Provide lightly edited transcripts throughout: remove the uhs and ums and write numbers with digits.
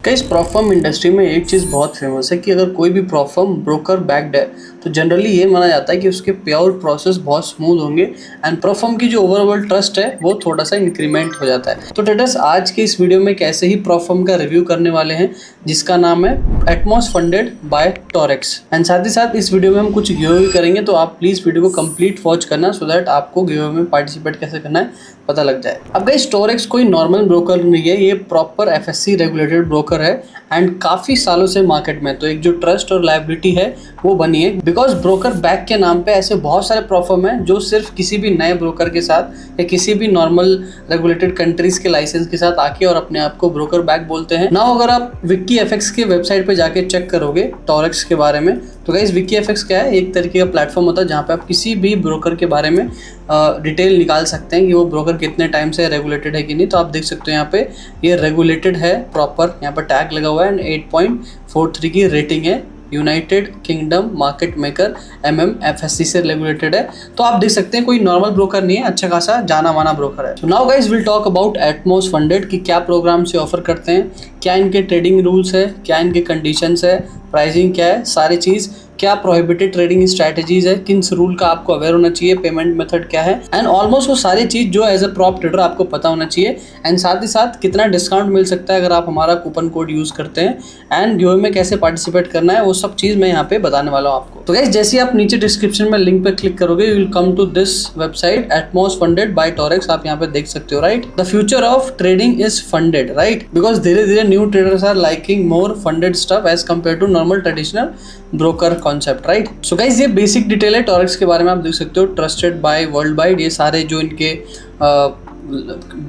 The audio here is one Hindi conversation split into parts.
इस प्रॉप फर्म इंडस्ट्री में एक चीज़ बहुत फेमस है कि अगर कोई भी प्रॉप फर्म ब्रोकर बैक्ड है तो जनरली ये माना जाता है कि उसके पे आउट प्रोसेस बहुत स्मूथ होंगे एंड प्रॉप फर्म की जो ओवरऑल ट्रस्ट है वो थोड़ा सा इंक्रीमेंट हो जाता है। तो ट्रेडर्स आज के इस वीडियो में कैसे ही प्रॉप फर्म का रिव्यू करने वाले हैं जिसका नाम है Atmos funded by Torex and साथ ही साथ इस वीडियो में हम कुछ गिव करेंगे, तो आप प्लीज़ वीडियो को कंप्लीट वॉच करना सो दैट आपको गिव में पार्टिसिपेट कैसे करना है पता लग जाए। अब गाइस टॉरेक्स कोई नॉर्मल ब्रोकर नहीं है, ये प्रॉपर एफएससी रेगुलेटेड ब्रोकर है एंड काफ़ी सालों से मार्केट में तो एक जो ट्रस्ट और लायबिलिटी है वो बनी है बिकॉज ब्रोकर बैक के नाम पे ऐसे बहुत सारे प्रॉप फर्म हैं जो सिर्फ किसी भी नए ब्रोकर के साथ या किसी भी नॉर्मल रेगुलेटेड कंट्रीज के लाइसेंस के साथ आके और अपने आप को ब्रोकर बैक बोलते हैं ना। अगर आप विक्की एफएक्स के वेबसाइट पे जाके चेक करोगे टॉरेक्स के बारे में तो गाइस विक्की एफएक्स क्या है, एक तरीके का प्लेटफॉर्म होता है जहाँ पे आप किसी भी ब्रोकर के बारे में डिटेल निकाल सकते हैं कि वो ब्रोकर कितने टाइम से रेगुलेटेड है कि नहीं। तो आप देख सकते हो यहाँ पे ये रेगुलेटेड है प्रॉपर, यहाँ पर टैग लगा हुआ है एंड 8.43 की रेटिंग है, United kingdom market maker FSc से रेगुलेटेड है। तो आप देख सकते हैं कोई नॉर्मल ब्रोकर नहीं है, अच्छा खासा जाना माना ब्रोकर है। तो now guys will talk about Atmos funded कि क्या प्रोग्राम से ऑफर करते हैं, क्या इनके ट्रेडिंग रूल्स है, क्या इनके कंडीशंस है, प्राइसिंग क्या है, सारी चीज़, क्या प्रोहिबिटेड ट्रेडिंग स्ट्रैटेजीज है, किन रूल का आपको अवेयर होना चाहिए, पेमेंट मेथड क्या है एंड ऑलमोस्ट वो सारी चीज़ जो एज अ प्रॉप ट्रेडर आपको पता होना चाहिए एंड साथ ही साथ कितना डिस्काउंट मिल सकता है अगर आप हमारा कूपन कोड यूज़ करते हैं एंड गिव में कैसे पार्टिसिपेट करना है, वो सब चीज़ मैं यहाँ पे बताने वाला हूँ आपको। तो गाइस जैसे आप नीचे डिस्क्रिप्शन में लिंक पे क्लिक करोगे you will come to this website atmos funded by Torex. आप यहाँ पे देख सकते हो right, the future of trading is funded right, because धीरे धीरे new traders are liking more funded stuff as compare to normal traditional broker concept right. So guys ये बेसिक डिटेल है टॉरेक्स के बारे में, आप देख सकते हो ट्रस्टेड बाय वर्ल्ड वाइड, ये सारे जो इनके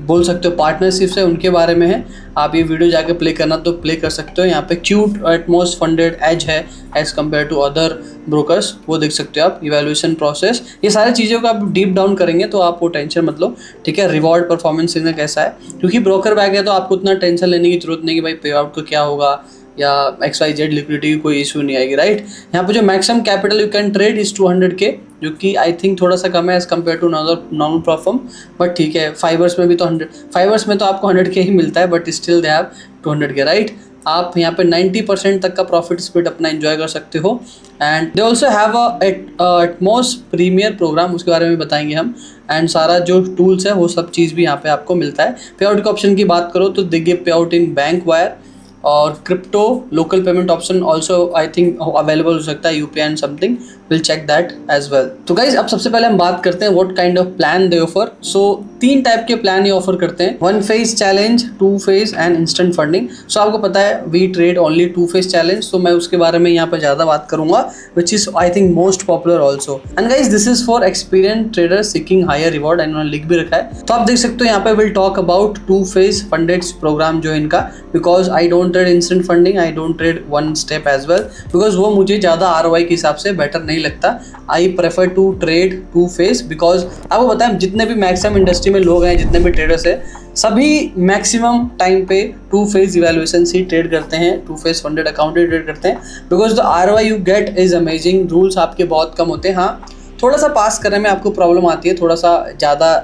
बोल सकते हो पार्टनरशिप्स है उनके बारे में है। आप ये वीडियो जाके प्ले करना तो प्ले कर सकते हो, यहाँ पे क्यूट एटमॉस फंडेड एज है as compare to other brokers, वो देख सकते हो आप। इवैल्यूएशन प्रोसेस, ये सारी चीज़ों का आप डीप डाउन करेंगे तो आप वो टेंशन मत लो, ठीक है। रिवॉर्ड परफॉर्मेंस सिग्नल कैसा है, क्योंकि ब्रोकर बैक है तो आपको उतना टेंशन लेने की जरूरत नहीं कि भाई पे आउट को क्या होगा या XYZ लिक्विडिटी की कोई इशू नहीं आएगी राइट। यहाँ पे जो maximum capital you can trade is 200K, जो कि आई थिंक थोड़ा सा कम है as compare to normal prop firm, but ठीक है। फाइवर्स में भी तो 5ers में तो आपको 100K ही मिलता है but still they have 200K right. आप यहाँ पे 90% तक का प्रॉफिट स्प्लिट अपना एंजॉय कर सकते हो and they also have Atmos premier program, उसके बारे में बताएंगे हम एंड सारा जो टूल्स है वो सब चीज़ भी यहाँ पे आपको मिलता है। पे आउट के ऑप्शन की बात करो तो they give pay out in bank wire और crypto, local payment option also I think available हो सकता है, UPI and something, will check that as well. तो गाइज अब सबसे पहले हम बात करते हैं what kind of plan they offer. So 3 type के प्लान ये ऑफर करते हैं, 1 phase challenge, 2 phase and instant funding. So आपको पता है we trade only 2 phase challenge, तो मैं उसके बारे में यहाँ पर ज़्यादा बात करूंगा which is I think most popular also and guys this is for experience trader seeking higher reward and उन्होंने लिख भी रखा है। तो आप देख सकते हो यहाँ पे will talk about 2 phase funded program जो है इनका, because I don't trade instant funding, I don't trade 1 step as well, because वो मुझे ज़्यादा ROI के हिसाब से बेटर नहीं लगता। I prefer to trade 2 phase because आपको पता है जितने भी मैक्सिमम इंडस्ट्री में लोग हैं, जितने भी ट्रेडर्स हैं, सभी मैक्सिमम टाइम पे 2 फेज इवैल्यूएशन ही ट्रेड करते हैं, 2 फेज फंडेड अकाउंट ट्रेड करते हैं because the ROI you get is amazing. Rules आपके बहुत कम होते हैं, हाँ थोड़ा सा पास करने में आपको प्रॉब्लम आती है, थोड़ा सा ज़्यादा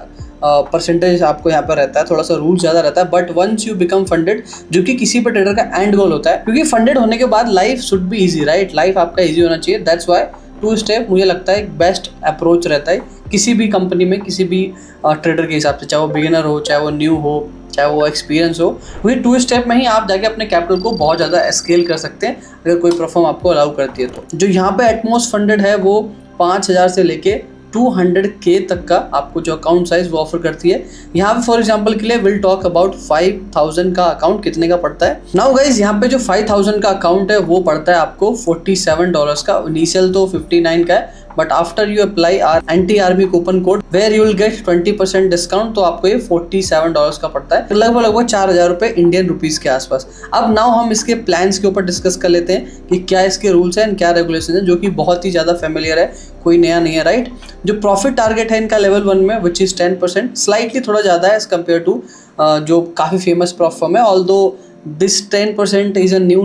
परसेंटेज आपको यहाँ पर रहता है, थोड़ा सा रूल ज़्यादा रहता है, but once you become funded, जो कि किसी पर ट्रेडर का एंड गोल होता है, क्योंकि फंडेड होने के बाद life should be easy right, life आपका इजी होना चाहिए। दैट्स वाई 2 स्टेप मुझे लगता है एक बेस्ट अप्रोच रहता है किसी भी कंपनी में, किसी भी ट्रेडर के हिसाब से, चाहे वो बिगिनर हो, चाहे वो न्यू हो, चाहे वो एक्सपीरियंस हो, क्योंकि 2 स्टेप में ही आप जाके अपने कैपिटल को बहुत ज़्यादा स्केल कर सकते हैं अगर कोई परफॉर्म आपको अलाउ करती है। तो जो यहाँ पे एटमॉस फंडेड है वो 5000 से लेके 200K तक का आपको जो अकाउंट साइज वो ऑफर करती है। यहाँ पे फॉर एग्जांपल के लिए विल टॉक अबाउट 5000 का अकाउंट कितने का पड़ता है। नाउ गाइज यहाँ पे जो 5000 का अकाउंट है वो पड़ता है आपको $47 का, इनिशियल तो 59 का है, but after you apply anti-RB coupon code where you will get 20% discount, तो आपको ये $47 का पड़ता है, लगभग 4000 रुपये इंडियन रुपीज़ के आसपास। अब नाउ हम इसके प्लान्स के ऊपर डिस्कस कर लेते हैं कि क्या इसके रूल्स हैं, क्या रेगुलेशन है, जो कि बहुत ही ज़्यादा फेमिलियर है, कोई नया नहीं है राइट। जो प्रॉफिट टारगेट है इनका लेवल 1 में विच इज़ 10%, स्लाइटली थोड़ा ज़्यादा है एज कम्पेयर टू जो काफ़ी फेमस प्रॉप फर्म है, although this 10% is a new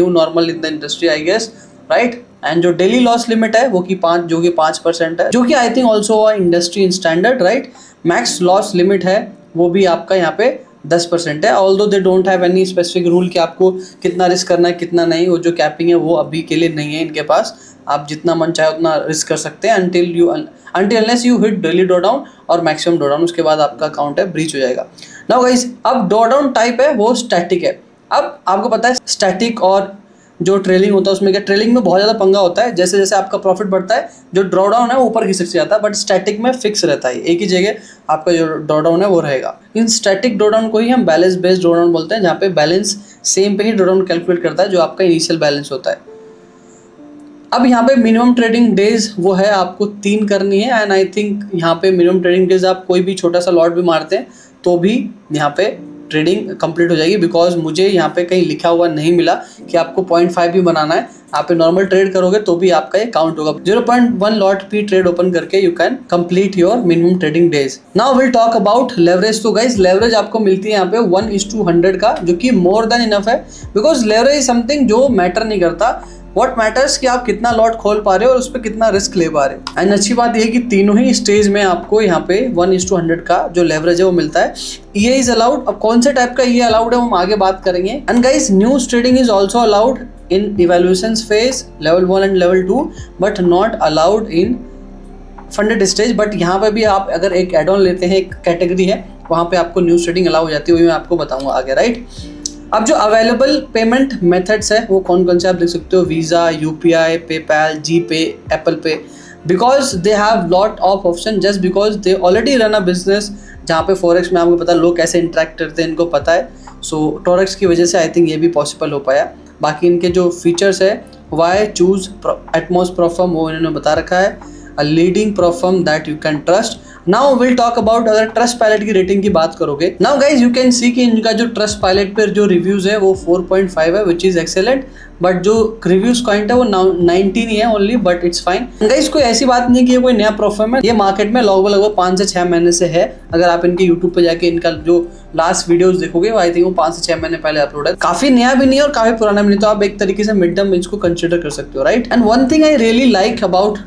normal in the industry I guess right. And जो डेली लॉस लिमिट है वो कि 5% है, जो कि I think also industry in standard right. Max loss limit है वो भी आपका यहाँ पे 10% है। Although they don't have any specific rule कि आपको कितना रिस्क करना है कितना नहीं, वो जो कैपिंग है वो अभी के लिए नहीं है इनके पास। आप जितना मन चाहे उतना रिस्क कर सकते हैं until unless you hit daily drawdown और मैक्सिमम ड्रॉडाउन, उसके बाद आपका अकाउंट है ब्रीच हो जाएगा। नाउ गाइस, अब ड्रॉडाउन टाइप है वो स्टैटिक है। अब आपको पता है स्टैटिक और जो ट्रेलिंग होता है उसमें क्या, ट्रेलिंग में बहुत ज़्यादा पंगा होता है, जैसे जैसे आपका प्रॉफिट बढ़ता है जो ड्रॉडाउन है वो ऊपर खिसक जाता है, बट स्टैटिक में फिक्स रहता है, एक ही जगह आपका जो ड्रॉडाउन है वो रहेगा। इन स्टैटिक ड्रॉडाउन को ही हम बैलेंस बेस्ड ड्रॉडाउन बोलते हैं, जहाँ पे बैलेंस सेम पे ही ड्रॉडाउन कैलकुलेट करता है जो आपका इनिशियल बैलेंस होता है। अब यहाँ पे मिनिमम ट्रेडिंग डेज वो है आपको 3 करनी है, एंड आई थिंक यहाँ पे मिनिमम ट्रेडिंग डेज आप कोई भी छोटा सा लॉट भी मारते हैं तो भी यहाँ पे ट्रेडिंग कंप्लीट हो जाएगी, बिकॉज मुझे यहाँ पे कहीं लिखा हुआ नहीं मिला कि आपको 0.5 भी बनाना है। आप नॉर्मल ट्रेड करोगे तो भी आपका ये काउंट होगा। 0.1 लॉट भी ट्रेड ओपन करके you can complete your minimum trading days. Now will talk about leverage. तो गाइस, लेवरेज आपको मिलती है यहाँ पे 1:100 का, जो कि मोर देन इनफ है, बिकॉज लेवरेज इज समथिंग जो मैटर नहीं करता। व्हाट मैटर्स कि आप कितना लॉट खोल पा रहे हो और उस पर कितना रिस्क ले पा रहे हो। एंड अच्छी बात यह है कि तीनों ही स्टेज में आपको यहाँ पे 1:100 का जो लेवरेज है वो मिलता है। ये इज अलाउड। अब कौन से टाइप का ये अलाउड है हम आगे बात करेंगे। And guys, news trading is also allowed in evaluation phase level 1 and level 2, but not allowed in funded stage. But यहाँ पे भी आप अगर एक एड ऑन लेते हैं, एक कैटेगरी है, वहाँ पे आपको न्यूज ट्रेडिंग अलाउ हो जाती है, वो मैं आपको बताऊंगा आगे, राइट। अब जो अवेलेबल पेमेंट मेथड्स है वो कौन कौन से आप देख सकते हो, वीज़ा, यूपीआई, पेपैल, जीपे, एप्पल पे, because they have lot of option, just because they already run a business. जहाँ पे फॉरेक्स में आपको पता है लोग कैसे इंटरेक्ट करते हैं, इनको पता है। सो टोरेक्स की वजह से आई थिंक ये भी पॉसिबल हो पाया। बाकी इनके जो फीचर्स है, वाई चूज एटमॉस प्रोफर्म, वो इन्होंने बता रखा है, a leading prop firm that you can trust. Now will talk about, अगर ट्रस्ट पायलट की रेटिंग की बात करोगे, now guys you can see कि इनका जो ट्रस्ट पायलट पर जो रिव्यूज है वो 4.5 है, विच इज एक्सेलेंट। बट जो रिव्यूज पॉइंट है वो 19 ही है only, but it's fine. Guys कोई ऐसी बात नहीं कि ये कोई नया प्रोफर्म है, ये मार्केट में लगभग 5 से 6 महीने से है। अगर आप इनके यूट्यूब पे जाके इनका जो लास्ट वीडियोस देखोगे वो आई थिंक वो 5 से 6 महीने पहले अपलोड है। काफी नया भी नहीं और काफी पुराना भी नहीं, तो आप एक तरीके से मिड टर्म इसको कंसिडर कर सकते हो, right. And one thing I really like about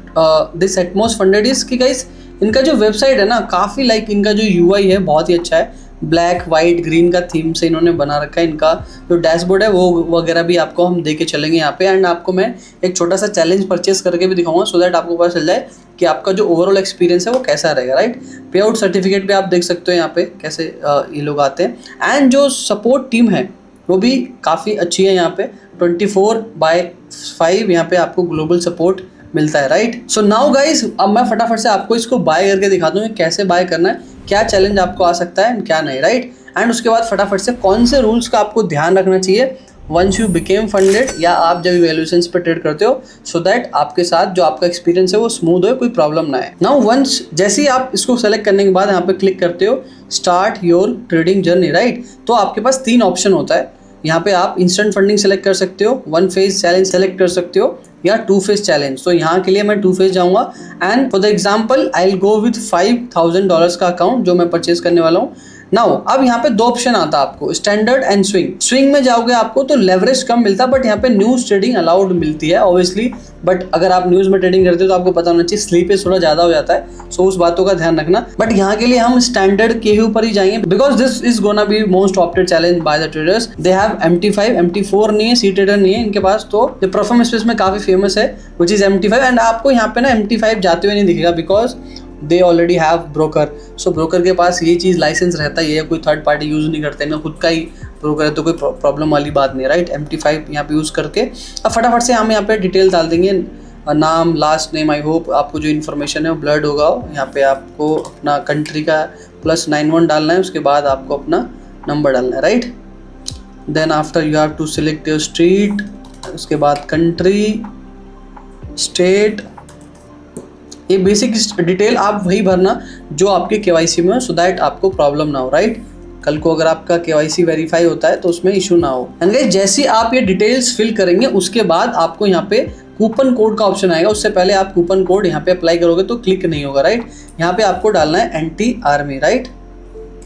this Atmos funded is कि गाइज इनका जो वेबसाइट है ना, काफ़ी लाइक इनका जो यूआई है बहुत ही अच्छा है। ब्लैक वाइट ग्रीन का थीम से इन्होंने बना रखा है। इनका जो डैशबोर्ड है वो वगैरह भी आपको हम दे के चलेंगे यहाँ पे। एंड आपको मैं एक छोटा सा चैलेंज परचेस करके भी दिखाऊंगा, सो दैट आपको पता चल जाए कि आपका जो ओवरऑल एक्सपीरियंस है वो कैसा रहेगा, राइट। पे आउट सर्टिफिकेट भी आप देख सकते हो यहाँ पे कैसे ये लोग आते हैं। एंड जो सपोर्ट टीम है वो भी काफ़ी अच्छी है। यहाँ पे 24/5 यहाँ पे आपको ग्लोबल सपोर्ट मिलता है, राइट। सो नाउ गाइज, अब मैं फटाफट से आपको इसको बाय करके दिखाता हूँ कैसे बाय करना है, क्या चैलेंज आपको आ सकता है क्या नहीं, राइट। एंड उसके बाद फटाफट से कौन से रूल्स का आपको ध्यान रखना चाहिए वंस यू बिकेम फंडेड, या आप जब इवैल्यूएशंस पे ट्रेड करते हो, सो दैट आपके साथ जो आपका एक्सपीरियंस है वो स्मूथ हो, कोई प्रॉब्लम ना है। नाउ वंस जैसे ही आप इसको सेलेक्ट करने के बाद यहाँ पे क्लिक करते हो start your trading journey, right, तो आपके पास 3 ऑप्शन होता है। यहाँ पे आप इंस्टेंट फंडिंग सेलेक्ट कर सकते हो, 1 फेज चैलेंज सेलेक्ट कर सकते हो, या 2 फेज चैलेंज। तो यहाँ के लिए मैं 2 फेज जाऊँगा। And for the example I will go with $5,000 का अकाउंट जो मैं परचेज करने वाला हूँ। नाउ अब यहाँ पे 2 ऑप्शन आता है आपको, स्टैंडर्ड एंड स्विंग। स्विंग में जाओगे आपको तो लेवरेज कम मिलता है, बट यहाँ पे न्यूज ट्रेडिंग अलाउड मिलती है ऑब्वियसली। बट अगर आप न्यूज में ट्रेडिंग करते हो तो आपको पता होना चाहिए स्लीपेज थोड़ा ज्यादा हो जाता है, सो उस बातों का ध्यान रखना। बट यहाँ के लिए हम स्टैंडर्ड के ही ऊपर ही जाएंगे, because this is gonna be most opted challenge by the traders. They have MT5, MT4 नहीं है, सी ट्रेडर नहीं है इनके पास। तो जो परफॉर्म स्पेस में काफी फेमस है विच इज MT5। एंड आपको यहाँ पे ना MT5 जाते हुए नहीं दिखेगा, because they already have broker. So broker के पास ये चीज़ लाइसेंस रहता ही है, कोई थर्ड पार्टी यूज़ नहीं करते हैं, खुद का ही ब्रोकर है, तो कोई प्रॉब्लम वाली बात नहीं है, राइट। MT5 यहाँ पे यूज़ करके अब फटाफट से हम यहाँ पे डिटेल डाल देंगे, नाम, लास्ट नेम। आई होप आपको जो इन्फॉर्मेशन है वो ब्लर्ड होगा। यहाँ पे आपको अपना कंट्री का +91 डालना है, उसके बाद आपको अपना नंबर डालना है, right. Then after you have to select your street, उसके बाद कंट्री, स्टेट। ये बेसिक डिटेल आप वही भरना जो आपके KYC में हो, सो दैट आपको प्रॉब्लम ना हो, राइट। कल को अगर आपका KYC वेरीफाई होता है तो उसमें इशू ना हो। एंड गाइस, जैसे आप ये डिटेल्स फिल करेंगे उसके बाद आपको यहाँ पे कूपन कोड का ऑप्शन आएगा। उससे पहले आप कूपन कोड यहाँ पे अप्लाई करोगे तो क्लिक नहीं होगा, राइट। यहाँ पे आपको डालना है anti army, right,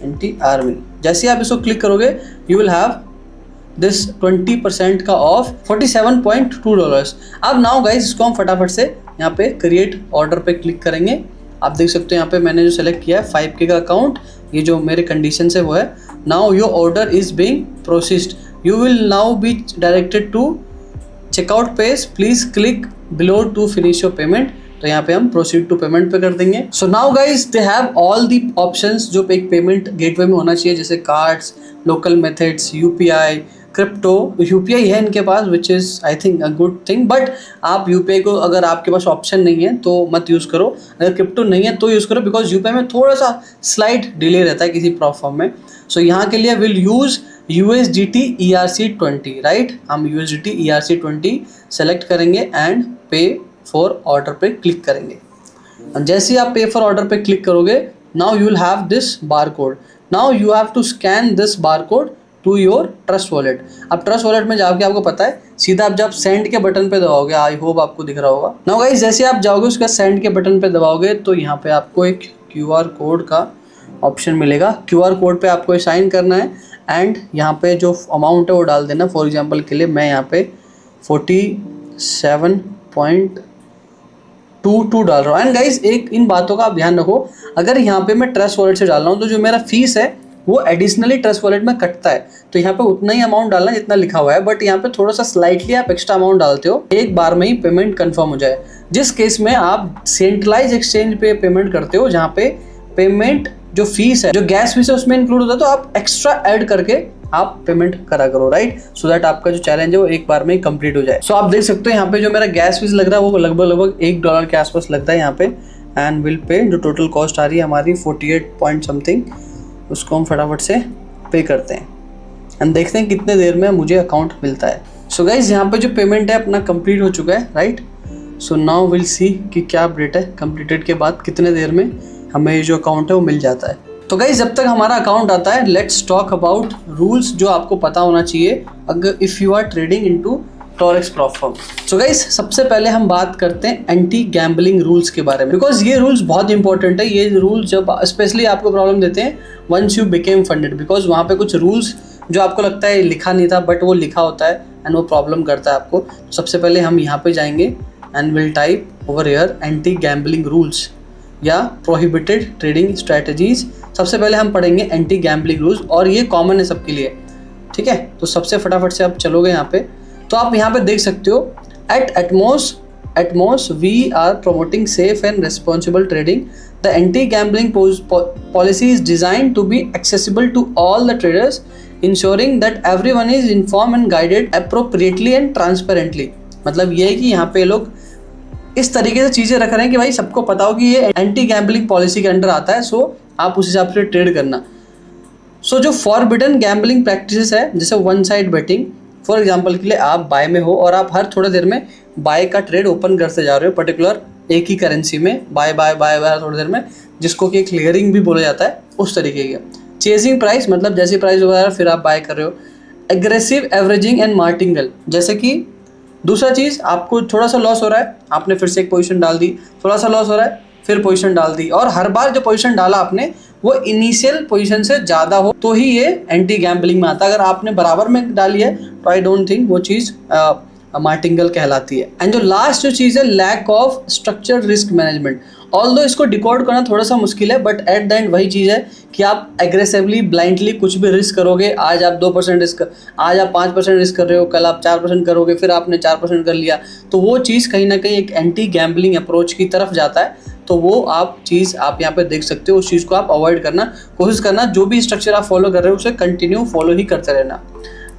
anti army. जैसे आप इसको क्लिक करोगे यू विल हैव दिस 20% का ऑफ $47.2। अब नाउ गाइज इसको हम फटाफट से यहाँ पे क्रिएट ऑर्डर पे क्लिक करेंगे। आप देख सकते हो यहाँ पे मैंने जो सेलेक्ट किया है 5K का अकाउंट, ये जो मेरे कंडीशन है वो है now your order is being processed, you will now be directed to checkout page, please click below to finish your payment. तो यहाँ पे हम प्रोसीड टू पेमेंट पे कर देंगे। So now guys they have all the options जो एक पेमेंट गेटवे में होना चाहिए, जैसे cards, local methods, UPI, crypto. UPI है इनके पास which is I think a good thing, but आप यूपीआई को अगर आपके पास ऑप्शन नहीं है तो मत यूज़ करो, अगर क्रिप्टो नहीं है तो यूज़ करो, बिकॉज यूपीआई में थोड़ा सा स्लाइट डिले रहता है किसी प्लेटफॉर्म में। सो यहाँ के लिए will use USDT ERC20, right. हम USDT ERC20 सेलेक्ट करेंगे एंड पे फॉर ऑर्डर पे क्लिक करेंगे। जैसे ही आप पे फॉर ऑर्डर पे क्लिक करोगे, now you will have this bar code. Now you have to scan this bar code to your trust wallet. अब ट्रस्ट वॉलेट में जाके आपको पता है सीधा आप जब सेंड के बटन पे दबाओगे, आई होप आपको दिख रहा होगा। नाउ गाइस जैसे आप जाओगे उसका सेंड के बटन पे दबाओगे तो यहाँ पे आपको एक QR कोड का ऑप्शन मिलेगा। QR कोड पे आपको साइन करना है एंड यहाँ पे जो अमाउंट है वो डाल देना। फॉर एग्जाम्पल के लिए मैं यहाँ पे 47.22 डाल रहा हूँ। एंड गाइज एक इन बातों का आप ध्यान रखो, अगर यहाँ पे मैं ट्रस्ट वॉलेट से डाल रहा हूँ तो जो मेरा फीस है वो एडिशनली ट्रस्ट वॉलेट में कटता है, तो यहाँ पे उतना ही अमाउंट डालना जितना लिखा हुआ है, बट यहाँ पे थोड़ा सा स्लाइटली आप एक्स्ट्रा अमाउंट डालते हो, एक बार में ही पेमेंट कंफर्म हो जाए। जिस केस में आप सेंट्रलाइज एक्सचेंज पे पेमेंट करते हो, जहाँ पे पेमेंट जो फीस है, जो गैस फीस है उसमें इंक्लूड होता है, तो आप एक्स्ट्रा ऐड करके आप पेमेंट करा करो, राइट, सो दैट आपका जो चैलेंज है वो एक बार में ही कंप्लीट हो जाए। सो आप देख सकते हो यहाँ पे जो मेरा गैस फीस लग रहा है वो लगभग $1 के आसपास लगता है यहाँ पे। एंड विल पे जो टोटल कॉस्ट आ रही है हमारी 48 पॉइंट समथिंग, उसको हम फटाफट से पे करते हैं एंड देखते हैं कितने देर में मुझे अकाउंट मिलता है। सो गाइज यहाँ पे जो पेमेंट है अपना कंप्लीट हो चुका है, right. So now will see कि क्या अपडेट है, कंप्लीटेड के बाद कितने देर में हमें जो अकाउंट है वो मिल जाता है। तो गाइज जब तक हमारा अकाउंट आता है, लेट्स टॉक अबाउट रूल्स जो आपको पता होना चाहिए अगर if you are trading into Torex platform. So guys सबसे पहले हम बात करते हैं एंटी गैम्बलिंग रूल्स के बारे में, बिकॉज ये रूल्स बहुत इंपॉर्टेंट है। ये रूल्स जब स्पेशली आपको प्रॉब्लम देते हैं once you became funded, because वहाँ पे कुछ रूल्स जो आपको लगता है लिखा नहीं था बट वो लिखा होता है एंड वो प्रॉब्लम करता है आपको। सबसे पहले हम यहाँ पे जाएंगे and will type over here anti gambling rules या प्रोहिबिटेड ट्रेडिंग स्ट्रैटेजीज। सबसे पहले हम पढ़ेंगे एंटी गैम्बलिंग रूल्स और ये कॉमन है सबके लिए, ठीक है। तो सबसे फटाफट से आप चलोगे यहाँ पे, तो आप यहाँ पे देख सकते हो at most we are promoting safe and responsible trading. The anti-gambling policy is designed to be accessible to all the traders, ensuring that everyone is informed and guided appropriately and transparently. मतलब ये है कि यहाँ पे लोग इस तरीके से चीज़ें रख रहे हैं कि भाई सबको पता हो कि ये एंटी गैम्बलिंग पॉलिसी के अंडर आता है, सो आप उस हिसाब से ट्रेड करना। सो जो फॉरबिडन गैम्बलिंग प्रैक्टिसेस है, जैसे one side betting, for example के लिए आप बाय में हो और आप हर थोड़ी देर में बाय का ट्रेड ओपन करते जा रहे हो पर्टिकुलर एक ही करेंसी में, बाय थोड़ी देर में, जिसको कि क्लियरिंग भी बोला जाता है, उस तरीके के। चेजिंग प्राइस मतलब जैसी प्राइस वगैरह फिर आप बाय कर रहे हो। एग्रेसिव एवरेजिंग एंड मार्टिंगल, जैसे कि दूसरा चीज़ आपको थोड़ा सा लॉस हो रहा है, आपने फिर से एक पोजीशन डाल दी, थोड़ा सा लॉस हो रहा है, फिर पोजीशन डाल दी, और हर बार जो पोजीशन डाला आपने वो इनिशियल पोजीशन से ज़्यादा हो तो ही ये एंटी गैम्बलिंग में आता है। अगर आपने बराबर में डाली है तो आई डोंट थिंक वो चीज़ मार्टिंगल कहलाती है। एंड जो लास्ट जो चीज़ है, lack of structured risk management. Although इसको डिकोड करना थोड़ा सा मुश्किल है, बट एट द एंड वही चीज़ है कि आप एग्रेसिवली ब्लाइंडली कुछ भी रिस्क करोगे। आज आप 2% रिस्क, आज आप 5% रिस्क कर रहे हो, कल आप 4% करोगे, फिर आपने 4% कर लिया, तो वो चीज़ कहीं ना कहीं एक एंटी गैम्बलिंग अप्रोच की तरफ जाता है। तो वो आप चीज़ आप यहाँ पे देख सकते हो, उस चीज़ को आप अवॉइड करना कोशिश करना, जो भी स्ट्रक्चर आप फॉलो कर रहे हो उसे कंटिन्यू फॉलो ही करते रहना।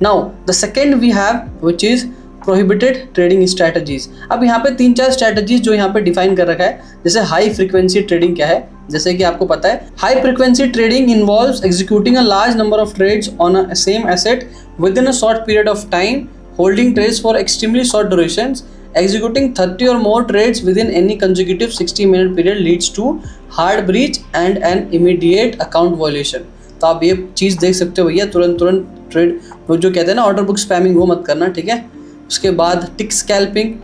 Now the second we have which is prohibited trading strategies. अब यहाँ पे 3-4 स्ट्रैटेजीज जो यहाँ पे डिफाइन कर रखा है, जैसे हाई फ्रीक्वेंसी ट्रेडिंग क्या है, जैसे कि आपको पता है high frequency trading involves executing a large number of trades on a same asset within a short period of time, holding trades for extremely short durations, executing 30 or more trades within any consecutive 60-minute period leads to hard breach and an immediate account violation। तो आप ये चीज़ देख सकते हो भैया, तुरंत ट्रेड वो जो कहते हैं ना ऑर्डर बुक स्पैमिंग, वो मत करना, ठीक है। उसके बाद tick scalping.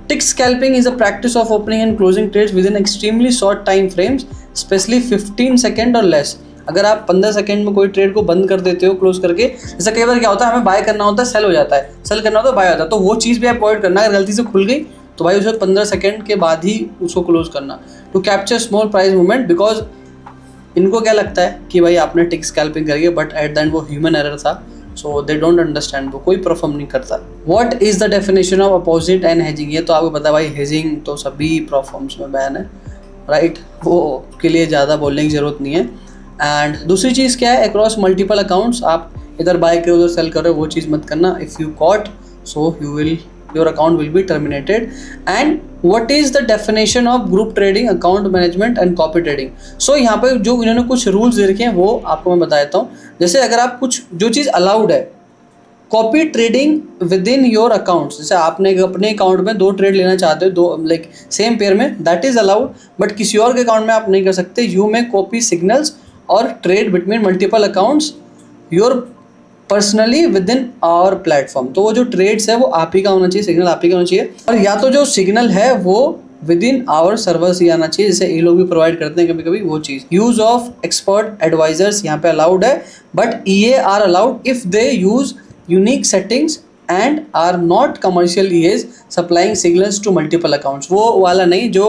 Tick scalping is a practice of opening and closing trades within extremely short time frames, specially 15 second और लेस। अगर आप 15 सेकंड में कोई ट्रेड को बंद कर देते हो क्लोज करके, जैसा कई बार क्या होता है हमें बाय करना होता है, सेल हो जाता है, सेल करना होता है बाय होता है, तो वो चीज़ भी आप अवॉइड करना। अगर गलती से खुल गई तो भाई उसे 15 सेकंड के बाद ही उसको क्लोज करना, to capture small price movement, because इनको क्या लगता है कि भाई आपने टिक स्कैल्पिंग करी है, बट एट द एंड वो ह्यूमन एरर था, सो दे डोंट अंडरस्टैंड, वो कोई परफॉर्म नहीं करता। What is the definition of opposite and hedging, ये तो आपको पता है भाई, हेजिंग तो सभी प्रोफॉर्म्स में बैन है, राइट, वो के लिए ज़्यादा बोलने की ज़रूरत नहीं है। एंड दूसरी चीज़ क्या है, अक्रॉस मल्टीपल अकाउंट्स, आप इधर बाय कर उधर सेल कर रहे हो, वो चीज़ मत करना। If you caught so your account will be terminated. And what is the definition of group trading, account management and copy trading. So यहाँ पे जो इन्होंने कुछ रूल्स दे रखे हैं वो आपको मैं बता देता हूँ। जैसे अगर आप कुछ जो चीज़ अलाउड है, copy trading with in your account, जैसे आपने अपने अकाउंट में 2 ट्रेड लेना चाहते हो, 2 लाइक सेम पेयर में, दैट इज अलाउड, बट किसी और के अकाउंट में आप नहीं कर सकते। यू में कॉपी सिग्नल्स और trade between multiple accounts your personally within our platform. तो वो जो ट्रेड्स है वो आप ही का होना चाहिए, सिग्नल आप ही का होना चाहिए, और या तो जो सिग्नल है वो विद इन आवर सर्वर्स ही आना चाहिए, जैसे ये लोग भी प्रोवाइड करते हैं कभी कभी वो चीज़। यूज ऑफ एक्सपर्ट एडवाइजर्स यहाँ पे अलाउड है, बट ये are allowed if they use unique settings and are not commercial EAs supplying signals to multiple accounts। वो वाला नहीं जो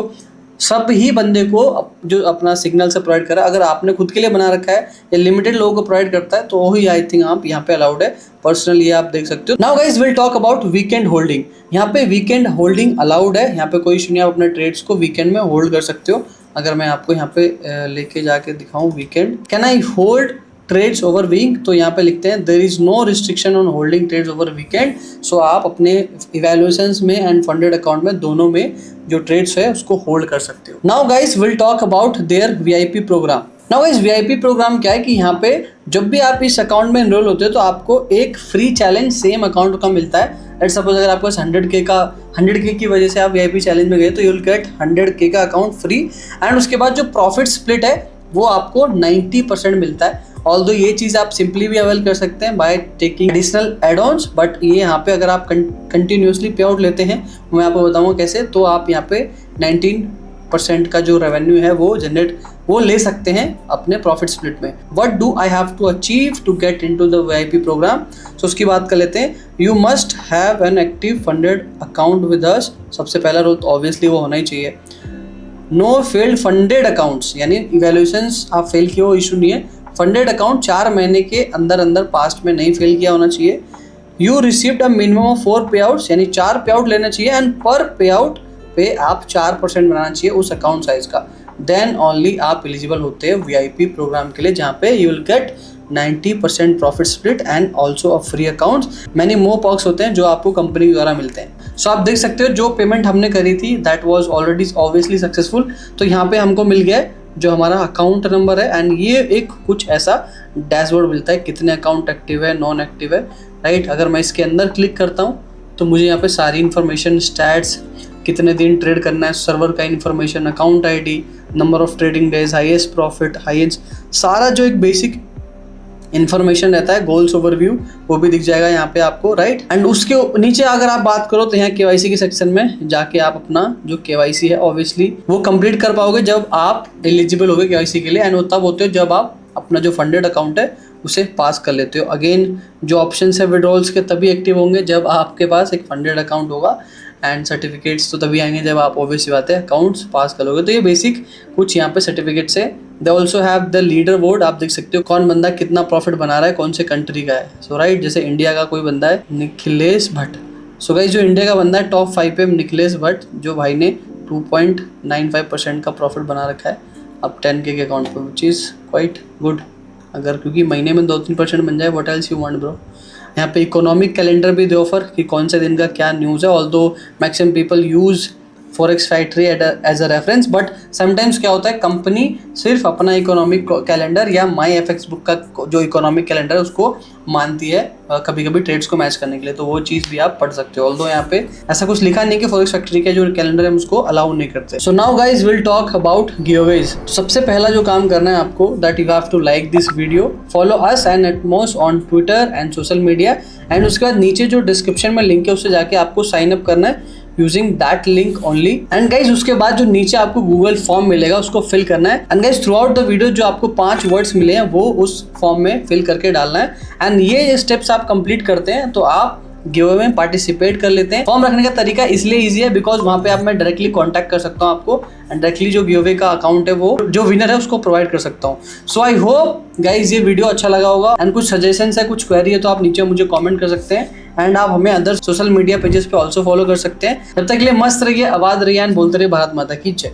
सब ही बंदे को जो अपना सिग्नल से प्रोवाइड करा, अगर आपने खुद के लिए बना रखा है या लिमिटेड लोगों को प्रोवाइड करता है तो वही आई थिंक आप यहाँ पे अलाउड है, पर्सनली आप देख सकते हो। Now guys will talk about weekend holding. यहाँ पे वीकेंड होल्डिंग अलाउड है, यहाँ पे कोई इशू नहीं, आप अपने ट्रेड्स को वीकेंड में होल्ड कर सकते हो। अगर मैं आपको यहाँ पे लेके जाके दिखाऊं weekend, can I hold trades over week, तो यहाँ पे लिखते हैं there is no restriction on holding trades over weekend. So आप अपने इवैल्यूएशंस में एंड फंडेड अकाउंट में दोनों में जो ट्रेड्स है उसको होल्ड कर सकते हो। Now guys will talk about their VIP program. Now guys VIP program क्या है कि यहाँ पे जब भी आप इस अकाउंट में एनरोल होते हो तो आपको एक फ्री चैलेंज सेम अकाउंट का मिलता है। लेट्स सपोज अगर आपको 100K की वजह से आप वीआईपी चैलेंज में गए तो यू विल गेट 100K का अकाउंट फ्री। एंड उसके बाद जो प्रॉफिट स्प्लिट है वो आपको 90% मिलता है। ऑल्दो ये चीज़ आप सिंपली भी अवेल कर सकते हैं by taking additional add-ons, but ये यहाँ पे अगर आप कंटिन्यूसली पे आउट लेते हैं, मैं आपको बताऊँगा कैसे, तो आप यहाँ पे 19% का जो रेवेन्यू है वो ले सकते हैं अपने प्रॉफिट स्प्लिट में। What do I have to achieve to get into the VIP program, so उसकी बात कर लेते हैं। You must have an active funded account with us. सबसे पहला रूल तो ऑब्वियसली वो होना ही चाहिए। नो फेल्ड फंडेड अकाउंट्स, यानी इवैल्यूएशंस आप फेल किए हो इशू नहीं है, फंडेड अकाउंट 4 महीने के अंदर पास्ट में नहीं फेल किया होना चाहिए। You received a minimum of 4 पे आउट्स, यानी 4 पे आउट लेना चाहिए, एंड पर पे आउट पे आप 4% बनाना चाहिए उस अकाउंट साइज का। देन ओनली आप एलिजिबल होते हैं वीआईपी प्रोग्राम के लिए, जहाँ पे you will gate 90% profit split and also a free accounts. Many more perks होते हैं जो आपको कंपनी द्वारा मिलते हैं। सो आप देख सकते हो जो पेमेंट हमने करी थी that was already obviously successful. तो यहाँ पे हमको मिल गया जो हमारा अकाउंट नंबर है, एंड ये एक कुछ ऐसा डैशबोर्ड मिलता है कितने अकाउंट एक्टिव है, नॉन एक्टिव है, राइट। अगर मैं इसके अंदर क्लिक करता हूँ तो मुझे यहाँ पे सारी इन्फॉर्मेशन, स्टैट्स, कितने दिन ट्रेड करना है, सर्वर का information, account ID, number of trading days, highest profit, highest, सारा जो एक बेसिक इन्फॉर्मेशन रहता है, गोल्स ओवरव्यू, वो भी दिख जाएगा यहाँ पे आपको, राइट। एंड उसके नीचे अगर आप बात करो तो यहाँ केवाईसी के सेक्शन में जाके आप अपना जो केवाईसी है ऑब्वियसली वो कंप्लीट कर पाओगे जब आप एलिजिबल होगे केवाईसी के लिए, एंड वो तब होते हो जब आप अपना जो फंडेड अकाउंट है उसे पास कर लेते हो। अगेन जो ऑप्शन है विड्रॉल्स के तभी एक्टिव होंगे जब आपके पास एक फंडेड अकाउंट होगा, एंड सर्टिफिकेट्स तो तभी आएंगे जब आप ऑब्वियसली बात है अकाउंट्स पास करोगे। तो ये बेसिक कुछ यहाँ पे सर्टिफिकेट्स है। दे also have the leader board, आप देख सकते हो कौन बंदा कितना प्रॉफिट बना रहा है, कौन से कंट्री का है। सो राइट, जैसे इंडिया का कोई बंदा है निखिलेश भट्ट। सो गाइस जो इंडिया का बंदा है टॉप 5 पे निखिलेश भट्ट, जो भाई ने 2.95% का प्रॉफिट बना रखा है अब 10K के अकाउंट पे, विच इज़ क्वाइट गुड। अगर क्योंकि महीने में 2-3% बन जाए, what else you want bro. यहाँ पे इकोनॉमिक कैलेंडर भी दे ऑफर कि कौन से दिन का क्या न्यूज़ है। Although maximum people use forex factory as a reference, but sometimes क्या होता है कंपनी सिर्फ अपना इकोनॉमिक कैलेंडर या माई एफएक्स बुक का जो इकोनॉमिक कैलेंडर है उसको मानती है कभी कभी ट्रेड्स को मैच करने के लिए, तो वो चीज़ भी आप पढ़ सकते हो। ऑल्दो यहाँ पे ऐसा कुछ लिखा नहीं कि फॉरेक्स फैक्ट्री के जो कैलेंडर है उसको अलाउ नहीं करते। So now guys will talk about giveaways. सबसे पहला जो काम करना है आपको, that you have to like this video, follow us and एटमॉस on Twitter and social media, and उसके बाद नीचे जो डिस्क्रिप्शन में लिंक है उससे जाके आपको साइन अप करना है using that link only. And guys उसके बाद जो नीचे आपको गूगल फॉर्म मिलेगा उसको फिल करना है। And guys through out the video जो आपको 5 वर्ड्स मिले हैं वो उस फॉर्म में फिल करके डालना है। एंड ये स्टेप्स आप कंप्लीट करते हैं तो आप गिव में पार्टिसिपेट कर लेते हैं। फॉर्म रखने का तरीका इसलिए ईजी है बिकॉज वहाँ पे आप मैं डायरेक्टली कॉन्टैक्ट कर सकता हूँ आपको एंड डायरेक्टली जो गिव का अकाउंट है वो जो विनर है उसको प्रोवाइड कर सकता हूँ। सो आई होप गाइज ये वीडियो अच्छा लगा होगा एंड कुछ सजेशन है, कुछ क्वेरी है तो आप नीचे मुझे कॉमेंट कर सकते हैं एंड आप हमें अदर सोशल मीडिया पेजेस पे ऑल्सो फॉलो कर सकते हैं। तब तक के लिए मस्त रहिए, आबाद रहिए एंड बोलते रहिए भारत माता की जय।